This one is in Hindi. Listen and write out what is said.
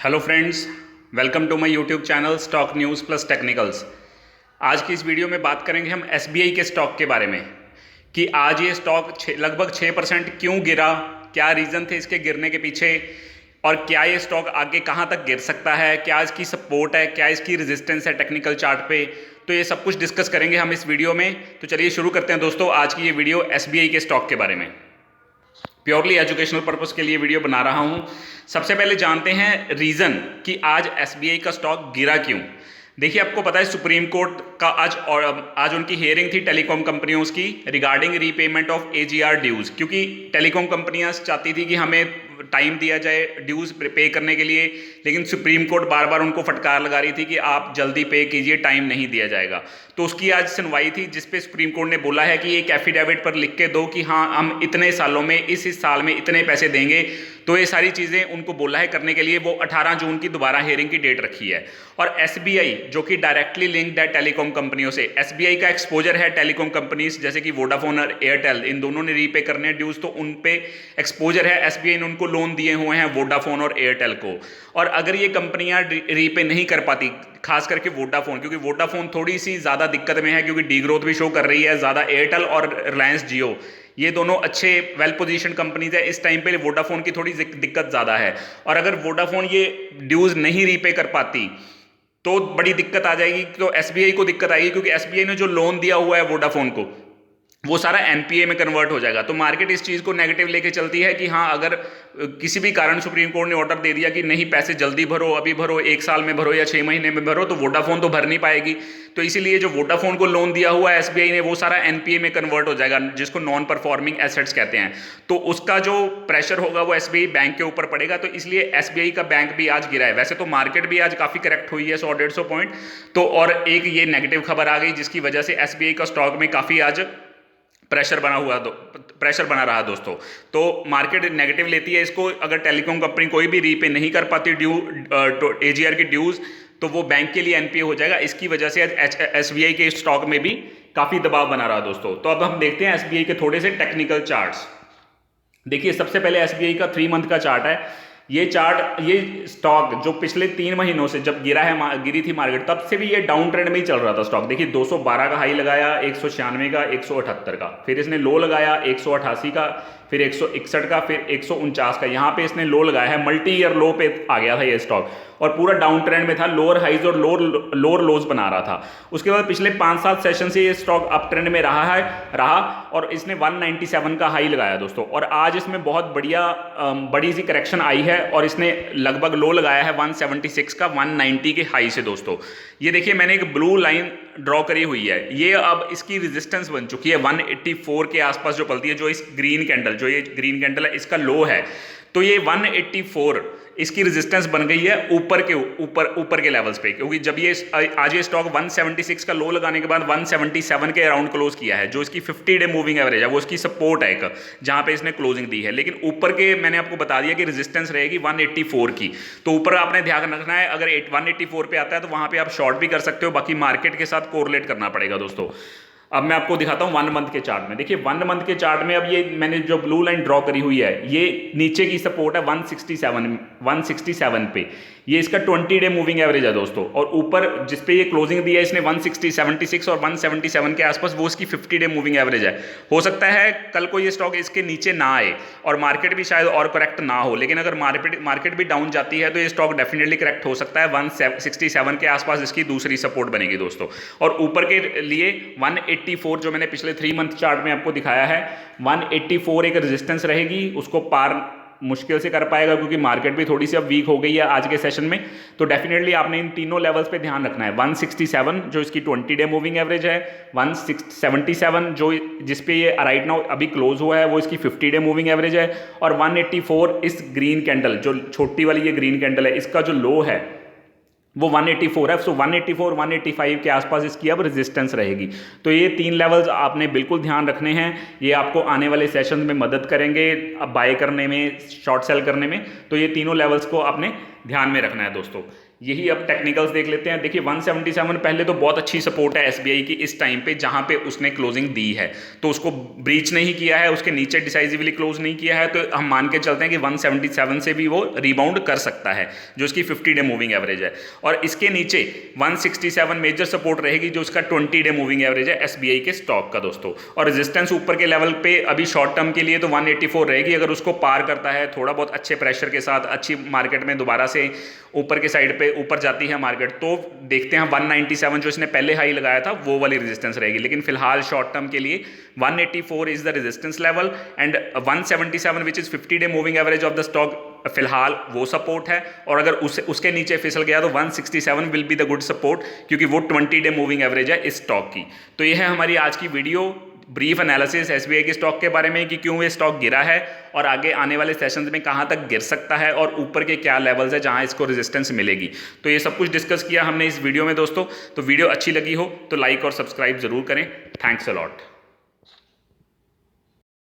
Hello friends, welcome to my YouTube channel stock news plus technicals. आज की इस वीडियो में बात करेंगे हम एसबीआई के स्टॉक के बारे में कि आज ये स्टॉक लगभग 6% क्यों गिरा, क्या रीज़न थे इसके गिरने के पीछे और क्या ये स्टॉक आगे कहाँ तक गिर सकता है, क्या इसकी सपोर्ट है, क्या इसकी रेजिस्टेंस है टेक्निकल चार्ट पे। तो ये सब कुछ डिस्कस करेंगे हम इस वीडियो में। तो चलिए शुरू करते हैं दोस्तों आज की ये वीडियो एसबीआई के स्टॉक के बारे में। प्योरली एजुकेशनल पर्पस के लिए वीडियो बना रहा हूं। सबसे पहले जानते हैं रीज़न कि आज एसबीआई का स्टॉक गिरा क्यों। देखिए, आपको पता है सुप्रीम कोर्ट का आज उनकी हियरिंग थी टेलीकॉम कंपनियों की regarding repayment of AGR dues, क्योंकि टेलीकॉम कंपनियां चाहती थी कि हमें टाइम दिया जाए ड्यूज पे करने के लिए, लेकिन सुप्रीम कोर्ट बार बार उनको फटकार लगा रही थी कि आप जल्दी पे कीजिए, टाइम नहीं दिया जाएगा। तो उसकी आज सुनवाई थी जिसपे सुप्रीम कोर्ट ने बोला है कि एक एफिडेविट पर लिख के दो कि हाँ हम इतने सालों में इस साल में इतने पैसे देंगे। तो ये सारी चीज़ें उनको बोला है करने के लिए। वो 18 जून की दोबारा हियरिंग की डेट रखी है। और एसबीआई जो कि डायरेक्टली लिंक्ड है टेलीकॉम कंपनियों से, एसबीआई का एक्सपोजर है टेलीकॉम कंपनीज जैसे कि वोडाफोन और एयरटेल, इन दोनों ने रीपे करने हैं ड्यूज, तो उन पे एक्सपोजर है। एसबीआई ने उनको लोन दिए हुए हैं वोडाफोन और एयरटेल को। और अगर ये कंपनियां रीपे नहीं कर पाती, खास करके वोडाफोन, क्योंकि वोडाफोन थोड़ी सी ज़्यादा दिक्कत में है क्योंकि डी ग्रोथ भी शो कर रही है ज़्यादा, एयरटेल और रिलायंस जियो ये दोनों अच्छे वेल पोजीशन कंपनीज है। इस टाइम पे वोडाफोन की थोड़ी दिक्कत ज़्यादा है। और अगर वोडाफोन ये ड्यूज नहीं रीपे कर पाती तो बड़ी दिक्कत आ जाएगी। तो एसबीआई को दिक्कत आएगी क्योंकि एसबीआई ने जो लोन दिया हुआ है वोडाफोन को वो सारा एनपीए में कन्वर्ट हो जाएगा। तो मार्केट इस चीज़ को नेगेटिव लेके चलती है कि हाँ, अगर किसी भी कारण सुप्रीम कोर्ट ने ऑर्डर दे दिया कि नहीं पैसे जल्दी भरो, अभी भरो, एक साल में भरो या 6 महीने में भरो, तो वोडाफोन तो भर नहीं पाएगी। तो इसीलिए जो वोडाफोन को लोन दिया हुआ है एसबीआई ने वो सारा एनपीए में कन्वर्ट हो जाएगा, जिसको नॉन परफॉर्मिंग एसेट्स कहते हैं। तो उसका जो प्रेशर होगा वो एसबीआई बैंक के ऊपर पड़ेगा। तो इसलिए एसबीआई का बैंक भी आज गिरा है। वैसे तो मार्केट भी आज काफ़ी करेक्ट हुई है 100-150 पॉइंट। तो और एक ये नेगेटिव खबर आ गई जिसकी वजह से एसबीआई का स्टॉक में काफ़ी आज प्रेशर बना रहा दोस्तों। तो मार्केट नेगेटिव लेती है इसको। अगर टेलीकॉम कंपनी कोई भी रीपे नहीं कर पाती एजीआर की ड्यूज, तो वो बैंक के लिए एनपीए हो जाएगा। इसकी वजह से एसबीआई के स्टॉक में भी काफ़ी दबाव बना रहा दोस्तों। तो अब हम देखते हैं एसबीआई के थोड़े से टेक्निकल चार्ट्स। देखिए, सबसे पहले एसबीआई का 3 मंथ का चार्ट है। ये चार्ट, ये स्टॉक जो पिछले 3 महीनों से जब गिरी थी मार्केट, तब से भी ये डाउन ट्रेंड में ही चल रहा था स्टॉक। देखिए, 212 का हाई लगाया, 196 का, 178 का, फिर इसने लो लगाया 188 का, फिर 161 का, फिर 149 का। यहाँ पे इसने लो लगाया है, मल्टी ईयर लो पे आ गया था ये स्टॉक और पूरा डाउन ट्रेंड में था, लोअर हाइज और लोअर लोज बना रहा था। उसके बाद पिछले 5-7 सेशन से ये स्टॉक अप ट्रेंड में रहा और इसने 197 का हाई लगाया दोस्तों। और आज इसमें बहुत बड़ी सी करेक्शन आई है और इसने लगभग लो लगाया है 176 का 190 के हाई से दोस्तों। ये देखिए, मैंने एक ब्लू लाइन ड्रॉ करी हुई है, ये अब इसकी रेजिस्टेंस बन चुकी है 184 के आसपास जो पलती है। जो इस ग्रीन कैंडल है इसका लो है, तो ये 184 इसकी रेजिस्टेंस बन गई है ऊपर के लेवल्स पे, क्योंकि जब ये आज ये स्टॉक 176 का लो लगाने के बाद 177 के अराउंड क्लोज किया है। जो इसकी 50 डे मूविंग एवरेज है वो इसकी सपोर्ट है एक, जहां पे इसने क्लोजिंग दी है। लेकिन ऊपर के मैंने आपको बता दिया कि रेजिस्टेंस रहेगी 184 की। तो ऊपर आपने ध्यान रखना है, अगर 184 पे आता है तो वहां पे आप शॉर्ट भी कर सकते हो, बाकी मार्केट के साथ कोरिलेट करना पड़ेगा दोस्तों। अब मैं आपको दिखाता हूं 1 मंथ के चार्ट में। देखिए, 1 मंथ के चार्ट में अब ये मैंने जो ब्लू लाइन ड्रॉ करी हुई है, ये नीचे की सपोर्ट है 167 पे। ये इसका 20 डे मूविंग एवरेज है दोस्तों। और ऊपर जिसपे ये क्लोजिंग दी है इसने 76 और 177 के आसपास, वो इसकी 50 डे मूविंग एवरेज है। हो सकता है कल को ये स्टॉक इसके नीचे ना आए और मार्केट भी शायद और करेक्ट ना हो, लेकिन अगर मार्केट भी डाउन जाती है तो ये स्टॉक डेफिनेटली करेक्ट हो सकता है। 167 के आसपास इसकी दूसरी सपोर्ट बनेगी दोस्तों। और ऊपर के लिए 184 जो मैंने पिछले 3 मंथ चार्ट में आपको दिखाया है, 184 एक रेजिस्टेंस रहेगी, उसको पार मुश्किल से कर पाएगा क्योंकि मार्केट भी थोड़ी सी अब वीक हो गई है आज के सेशन में। तो डेफिनेटली आपने इन तीनों लेवल्स पे ध्यान रखना है। 167 जो इसकी 20 डे मूविंग एवरेज है, 177 जो जिसपे ये राइट नाउ अभी क्लोज हुआ है वो इसकी 50 डे मूविंग एवरेज है, और 184 इस ग्रीन कैंडल, जो छोटी वाली ये ग्रीन कैंडल है, इसका जो लो है वो 184 है। सो 184 185 के आसपास इसकी अब रेजिस्टेंस रहेगी। तो ये 3 लेवल्स आपने बिल्कुल ध्यान रखने हैं, ये आपको आने वाले सेशन में मदद करेंगे अब बाय करने में, शॉर्ट सेल करने में। तो ये तीनों लेवल्स को आपने ध्यान में रखना है दोस्तों। यही अब टेक्निकल्स देख लेते हैं। देखिए 177 पहले तो बहुत अच्छी सपोर्ट है एसबीआई की इस टाइम पे जहां पे उसने क्लोजिंग दी है, तो उसको ब्रीच नहीं किया है, उसके नीचे डिसाइसिवली क्लोज नहीं किया है, तो हम मान के चलते हैं कि 177 से भी वो रिबाउंड कर सकता है, जो इसकी 50 डे मूविंग एवरेज है। और इसके नीचे 167 मेजर सपोर्ट रहेगी, जो इसका 20 डे मूविंग एवरेज है एसबीआई के स्टॉक का दोस्तों। और रेजिस्टेंस ऊपर के लेवल पे अभी शॉर्ट टर्म के लिए तो 184 रहेगी, अगर उसको पार करता है थोड़ा बहुत अच्छे प्रेशर के साथ, अच्छी मार्केट में दोबारा से ऊपर के साइड पे ऊपर जाती है मार्केट, तो देखते हैं 197 जो इसने पहले हाई लगाया था वो वाली रेजिस्टेंस रहेगी। लेकिन फिलहाल शॉर्ट टर्म के लिए 184 is the resistance level and 177 which is 50 day moving average of the stock, फिलहाल वो सपोर्ट है। और अगर उसके नीचे फिसल गया तो 167 will be the good support, क्योंकि वो 20 डे मूविंग एवरेज है इस स्टॉक की। तो ये है हमारी आज की वीडियो, ब्रीफ एनालिसिस एसबीआई के स्टॉक के बारे में कि क्यों ये स्टॉक गिरा है और आगे आने वाले सेशंस में कहां तक गिर सकता है और ऊपर के क्या लेवल्स है जहां इसको रेजिस्टेंस मिलेगी। तो ये सब कुछ डिस्कस किया हमने इस वीडियो में दोस्तों। तो वीडियो अच्छी लगी हो तो लाइक और सब्सक्राइब जरूर करें। Thanks a lot.